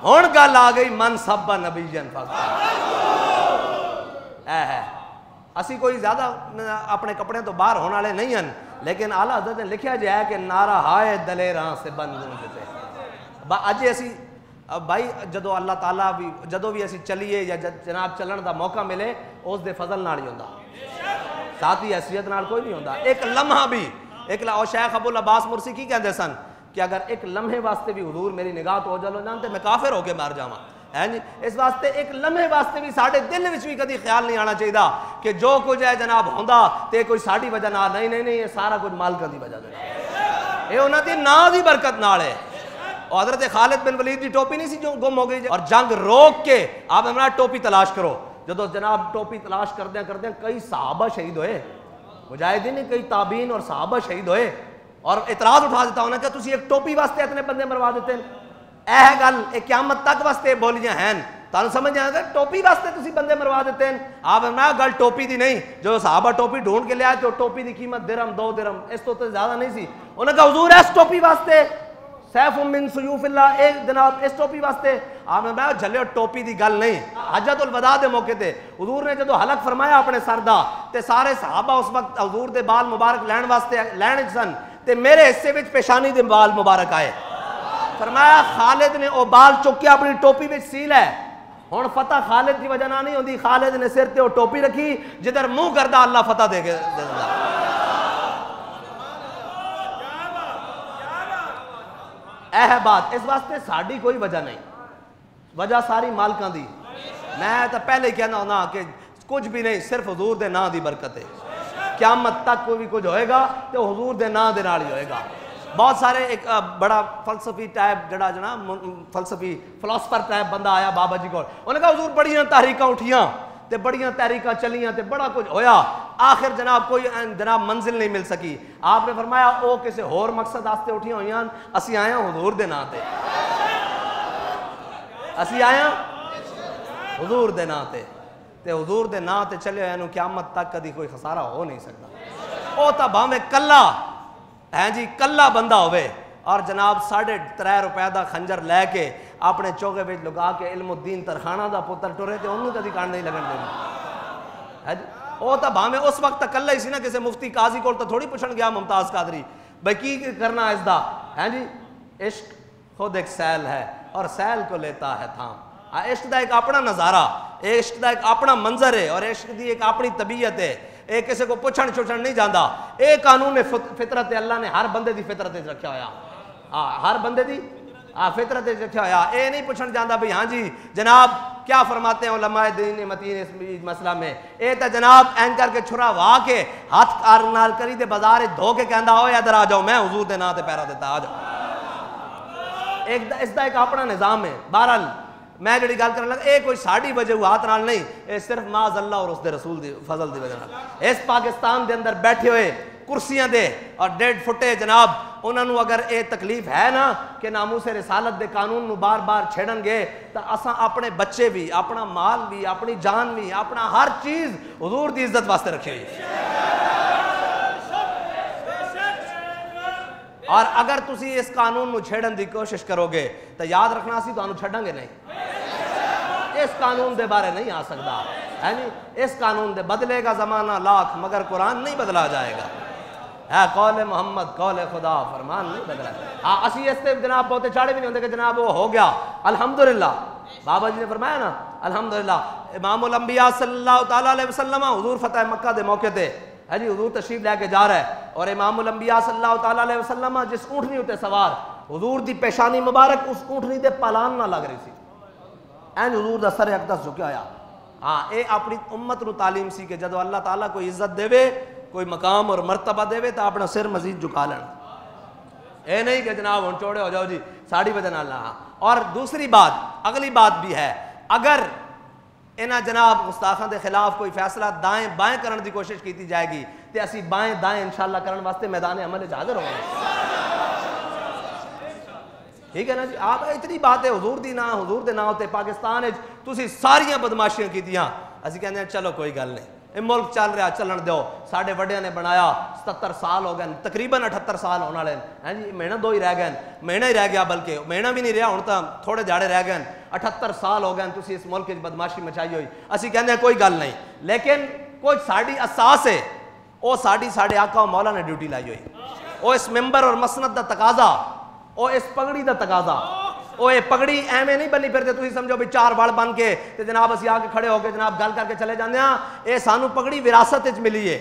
ہون گل آ گئی من سب نبیین فقط اے ہے اسی کوئی زیادہ اپنے کپڑے تو باہر ہونے والے نہیں ہیں لیکن اعلیٰ حضرت نے لکھیا جائے کہ نعرہ ہائے دلیراں سے بند ہوتے اج اسی بھائی جدو اللہ تعالیٰ بھی جدو بھی اسی چلیے یا جناب چلن دا موقع ملے اس دے فضل نال ہی ہوندا ساتھی حیثیت نال کوئی نہیں ہوندا ایک لمحہ بھی اور شیخ ابو العباس مرسی کی کہندے سن کہ اگر ایک لمحے واسطے بھی حضور میری نگاہ تو اوجل ہو جان تے میں کافر ہو کے مر جاواں ہے جی اس واسطے ایک لمحے واسطے بھی ساڈے دل وچ بھی کدی خیال نہیں آنا چاہیے کہ جو کچھ ہے جناب ہوندا تے کوئی ساڈی وجہ نال نہیں یہ سارا کچھ مالکاں دی وجہ نال یہ انہاں دی نا دی برکت نال ہے اور حضرت خالد بن ولید کی ٹوپی نہیں سی جو گم ہو گئی اور جنگ روک کے آپ ہمارا ٹوپی تلاش کرو جدو جناب ٹوپی تلاش کردیں کئی صحابہ شہید ہوئے مجاہدین کئی تابعین اور صحابہ شہید ہوئے اور اعتراض اٹھا دیتا ہونا کہ تسی ایک ٹوپی واسطے اتنے بندے مروا دیتے ہیں اے گل ایک قیامت تک واسطے بولیاں ہیں تانوں سمجھ جائے گا ٹوپی واسطے تسی بندے مروا دیتے ہیں آپ میں گل ٹوپی دی نہیں جو صحابہ ٹوپی ڈھونڈ کے لے آئے تو ٹوپی دی قیمت درہم 2 درہم اس تو زیادہ نہیں سی انہوں نے کہا حضور اس ٹوپی واسطے سیف من سیوف اللہ ایک جناب اس ٹوپی واسطے آپ نے بہت جھلے ٹوپی دی گل نہیں حجت الوداع دے موقع تے حضور نے جدو حلق فرمایا اپنے سر دا تے سارے صحابہ اس وقت حضور دے بال مبارک لین واسطے لین سن تے میرے حصے وچ پیشانی دے بال مبارک آئے فرمایا خالد نے او بال چک کے اپنی ٹوپی وچ سی لے ہن فتح خالد دی وجہ نہ نہیں ہوندی خالد نے سر تے او ٹوپی رکھی جدھر منہ کردا اللہ فتح دے کے دیندا اے بات اس واسطے ساڑی کوئی وجہ نہیں وجہ ساری مالکاں دی میں تو پہلے ہی کہنا ہونا کہ کچھ بھی نہیں صرف حضور دے نا دی برکت ہے قیامت تک کوئی بھی کچھ ہوئے گا تو حضور دے نا دے نال ہی ہوئے گا بہت سارے ایک بڑا فلسفی ٹائپ جڑا جناب فلسفی فلاسفر ٹائپ بندہ آیا بابا جی کو انہوں نے کہا حضور بڑیاں تحریکاں اٹھیاں تے بڑیاں تحریکاں چلیاں تے بڑا کچھ ہویا آخر جناب کوئی جناب منزل نہیں مل سکی آپ نے فرمایا او کسے اور مقصد آستے اٹھیاں ہوئیاں اسی آیا حضور دے نا تے اسی آیا حضور دے نا تے حضور دے نا تے چلے ہوئے قیامت تک کدی کوئی خسارہ ہو نہیں سکتا او تا بھاویں کلا ہیں جی کلا بندہ ہوئے اور جناب 3.5 روپے دا خنجر لے کے اپنے چوکے وچ لگا کے علم الدین ترخانہ دا پتر ٹرے تے انہوں کدی کان نہیں لگن دینا ہے جی او تا بھاویں اس وقت کلا ہی سی نا کسے مفتی قاضی کول تو تھوڑی پوچھن گیا ممتاز قادری بھئی کی کرنا اس دا ہیں جی عشق خود ایک سیل ہے اور سیل کو لیتا ہے تھام عشق دا ایک اپنا نظارہ عشق دا ایک اپنا منظر ہے اور عشق دی ایک اپنی طبیعت ہے ایک کسی کو پوچھن چھوچھن نہیں جاندہ ایک قانون فطرت اللہ نے ہر بندے دی فطرت رکھا ہویا ہر بندے دی فطرت رکھا ہویا اے نہیں پوچھن جاندہ بھئی ہاں جی جناب کیا فرماتے ہیں علماء دین متین اس مسئلہ میں اے تا جناب این کر کے چھرا وا کے ہاتھ کارنال کری دے بازار دھو کے کہندہ ہو یا در آ جاؤ میں حضور دے نا تے پیرا دیتا آ جاؤ اس دا ایک اپنا نظام ہے بہرحال میں جڑی گل کرنے لگا اے کوئی ساڑی وجہ ہاتھ نال نہیں اے صرف معاذ اللہ اور اس دے رسول دی فضل دی وجہ نال اس پاکستان دے اندر بیٹھے ہوئے کرسیاں دے اور 1.5 فٹے جناب انہوں نے اگر اے تکلیف ہے نا کہ ناموس رسالت دے قانون نو بار بار چھیڑن گے تو اساں اپنے بچے بھی اپنا مال بھی اپنی جان بھی اپنا ہر چیز حضور دی عزت واسطے رکھے ہوئی اور اگر تسی اس قانون نو چھیڑن دی کوشش کرو گے تو یاد رکھنا سی تو انہوں چھڑیں گے نہیں اس قانون دے بارے نہیں آ سکتا ہے نہیں اس قانون دے بدلے گا زمانہ لاکھ مگر قرآن نہیں بدلا جائے گا ہے قول محمد قول خدا فرمان نہیں بدلا ہاں اسی اس تے جناب بہتے چاڑے بھی نہیں ہوندے کہ جناب وہ ہو گیا الحمدللہ بابا جی نے فرمایا نا الحمدللہ امام الانبیاء صلی اللہ تعالیٰ علیہ وسلم حضور فتح مکہ دے موقع تے ہے جی حضور تشریف لے کے جا رہا ہے اور امام الانبیاء صلی اللہ تعالیٰ علیہ وسلم جس اونٹنی ہوتے سوار حضور دی پیشانی مبارک اس اونٹنی دے پالان نہ لگ رہی سی این حضور دا سر اقدس جھکیا آیا ہاں اے اپنی امت نو تعلیم سی کہ جدو اللہ تعالیٰ کوئی عزت دے وے کوئی مقام اور مرتبہ دے وے تو اپنا سر مزید جھکا لینا اے نہیں کہ جناب ہن چوڑے ہو جاؤ جی ساڑی وجہ نہ اللہ اور دوسری بات اگلی بات بھی ہے اگر انہاں جناب گستاخاں دے خلاف کوئی فیصلہ دائیں بائیں کرنے دی کوشش کیتی جائے گی تے اسی بائیں دائیں انشاءاللہ کرنے واسطے میدان عمل حاضر ہوگا ٹھیک ہے نا جی آپ اتنی بات ہے حضور دی نا حضور دے نا ہوتے پاکستان تسی ساریاں بدماشیاں کیتیاں اسی کہنے ہیں چلو کوئی گل نہیں ملک چل رہا چلن دو ساڈے وڈیاں نے بنایا 77 سال ہو گئے تقریباً 78 سال ہونے والے ہیں جی مہینہ 2 ہی رہ گئے مہینہ ہی رہ گیا بلکہ مہینہ بھی نہیں رہا ہوں تو تھوڑے دیہڑے رہ گئے 78 سال ہو گئے تسی اس ملک بدماشی مچائی ہوئی اسی کہندے ہیں کوئی گل نہیں لیکن کوئی ساڈی اساس ہے وہ ساڈے آقا و مولا نے ڈیوٹی لائی ہوئی وہ اس ممبر اور مسند دا تقاضا وہ اس پگڑی دا تقاضا وہ یہ پگڑی ایویں نہیں بنی پھرتے تسی سمجھو بھی 4 وڑ بن کے تے جناب اسی آ کے کھڑے ہو کے جناب گل کر کے چلے جاندے ہاں اے سانو پگڑی وراثت وچ ملی ہے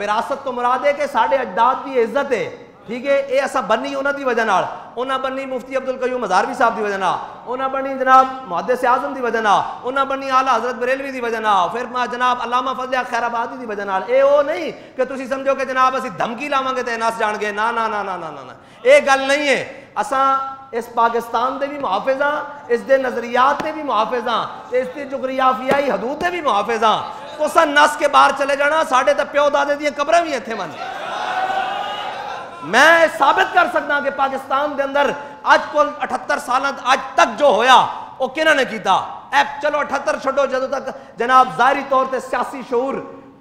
وراثت تو مراد ہے کہ ساڈے اجداد دی عزت ہے ٹھیک ہے اے اسا بنی انہاں دی وجہ نال انہاں بنی مفتی عبدالقیوم ہزاروی صاحب دی وجہ نال انہاں بنی جناب محدث اعظم دی وجہ نال انہاں بنی اعلی حضرت بریلوی دی وجہ نال پھر جناب علامہ فضل خیر آبادی دی وجہ نال اے او نہیں کہ تسی سمجھو کہ جناب اسی دھمکی لاواں گے تے نس جان گے نا نا نا نا نا نا اے گل نہیں ہے اساں اس پاکستان دے بھی محافظ ہاں اس دے نظریات دے بھی محافظ ہاں تے اس دی جغرافیائی حدود دے بھی محافظ ہاں تساں نس کے باہر چلے جانا ساڈے تے پیو دادے دیاں قبراں بھی ایتھے من میں ثابت کر سکتا کہ پاکستان دے اندر آج کو 78 سال آج تک جو ہویا وہ کنہاں نے کیتا چلو 78 چھڈو جدوں تک جناب ظاہری طور تے سیاسی شعور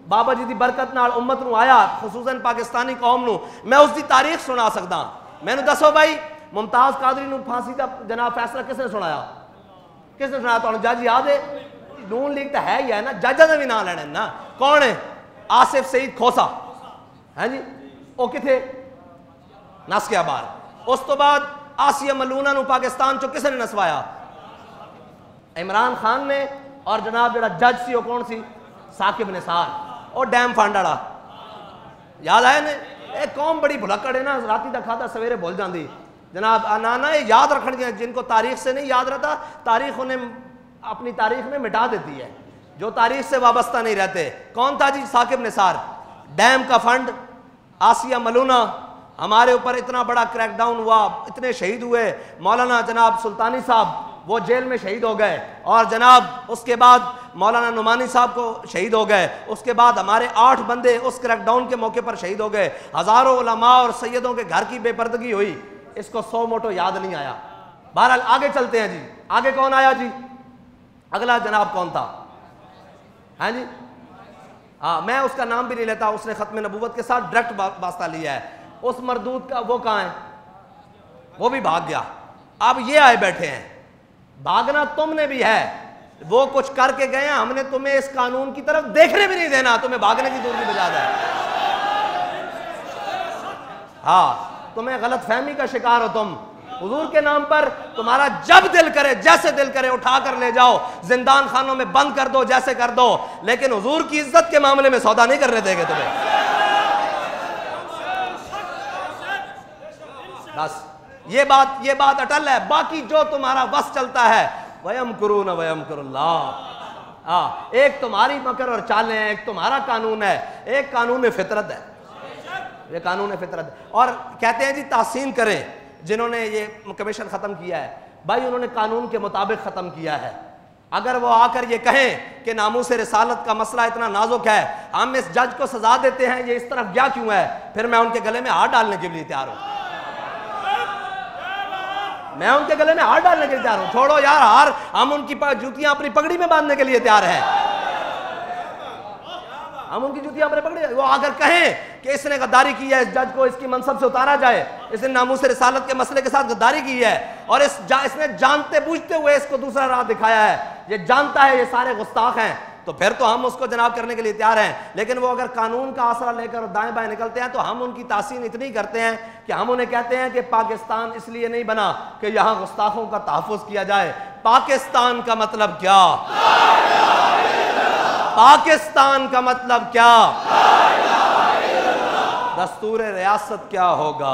بابا جی دی برکت نال امت نو آیا خصوصاً پاکستانی قوم نو میں اس دی تاریخ سنا سکدا میں نے دسو بھائی ممتاز قادری نو پھانسی دا جناب فیصلہ کس نے سنایا تانوں جج یاد ہے نون لیگ تے ہے ہی ہے نا ججاں دا بھی نام لینا نا کون ہے آصف سعید کھوسا ہیں جی او کتھے نس کے باہر اس تو بعد آسیہ ملونہ نو پاکستان چو کس نے نسوایا عمران خان نے اور جناب جڑا جج سی وہ کون سی ثاقب نثار اور ڈیم فنڈ والا یاد آئے نے اے قوم بڑی بھلکڑ ہے نا راتی دا کھادا سویرے بھول جاندی جناب نانا یہ یاد رکھن گے جن کو تاریخ سے نہیں یاد رہتا تاریخ انہیں اپنی تاریخ میں مٹا دیتی ہے جو تاریخ سے وابستہ نہیں رہتے کون تھا جی ثاقب نثار ڈیم کا فنڈ آسیہ ملونہ ہمارے اوپر اتنا بڑا کریک ڈاؤن ہوا اتنے شہید ہوئے مولانا جناب سلطانی صاحب وہ جیل میں شہید ہو گئے اور جناب اس کے بعد مولانا نعمانی صاحب کو شہید ہو گئے اس کے بعد ہمارے 8 بندے اس کریک ڈاؤن کے موقع پر شہید ہو گئے ہزاروں علماء اور سیدوں کے گھر کی بے پردگی ہوئی اس کو 100 موٹو یاد نہیں آیا بہرحال آگے چلتے ہیں جی آگے کون آیا جی اگلا جناب کون تھا ہاں جی ہاں میں اس کا نام بھی نہیں لیتا اس نے ختم نبوت کے ساتھ ڈائریکٹ واسطہ لیا ہے اس مردود کا وہ کہاں ہے وہ بھی بھاگ گیا اب یہ آئے بیٹھے ہیں بھاگنا تم نے بھی ہے وہ کچھ کر کے گئے ہیں ہم نے تمہیں اس قانون کی طرف دیکھنے بھی نہیں دینا تمہیں بھاگنے کی دور کی بجا ہے ہاں تمہیں غلط فہمی کا شکار ہو تم حضور کے نام پر تمہارا جب دل کرے جیسے دل کرے اٹھا کر لے جاؤ زندان خانوں میں بند کر دو جیسے کر دو لیکن حضور کی عزت کے معاملے میں سودا نہیں کرنے دیں گے تمہیں بس یہ بات اٹل ہے باقی جو تمہارا بس چلتا ہے وَيَمْكُرُونَ وَيَمْكُرُ اللَّهُ ایک تمہاری مکر اور چالیں ہیں ایک تمہارا قانون ہے ایک قانون فطرت ہے یہ قانون فطرت ہے اور کہتے ہیں جی تحسین کریں جنہوں نے یہ کمیشن ختم کیا ہے بھائی انہوں نے قانون کے مطابق ختم کیا ہے اگر وہ آ کر یہ کہیں کہ ناموس رسالت کا مسئلہ اتنا نازک ہے ہم اس جج کو سزا دیتے ہیں یہ اس طرف گیا کیوں ہے پھر میں ان کے گلے میں ہاتھ ڈالنے کے لیے تیار ہوں میں ان کے گلے میں ہاتھ ڈالنے کے لیے تیار ہوں چھوڑو یار ہار ہم ان کی جوتیاں اپنی پگڑی میں باندھنے کے لیے تیار ہیں ہم ان کی جوتیاں اپنے پگڑی وہ اگر کہیں کہ اس نے غداری کی ہے اس جج کو اس کی منصب سے اتارا جائے اس نے ناموس رسالت کے مسئلے کے ساتھ غداری کی ہے اور اس نے جانتے بوجھتے ہوئے اس کو دوسرا راہ دکھایا ہے یہ جانتا ہے یہ سارے گستاخ ہیں تو پھر تو ہم اس کو جناب کرنے کے لیے تیار ہیں لیکن وہ اگر قانون کا آسرا لے کر دائیں بائیں نکلتے ہیں تو ہم ان کی تحسین اتنی کرتے ہیں کہ ہم انہیں کہتے ہیں کہ پاکستان اس لیے نہیں بنا کہ یہاں گستاخوں کا تحفظ کیا جائے پاکستان کا مطلب کیا پاکستان کا مطلب کیا دستور ریاست کیا ہوگا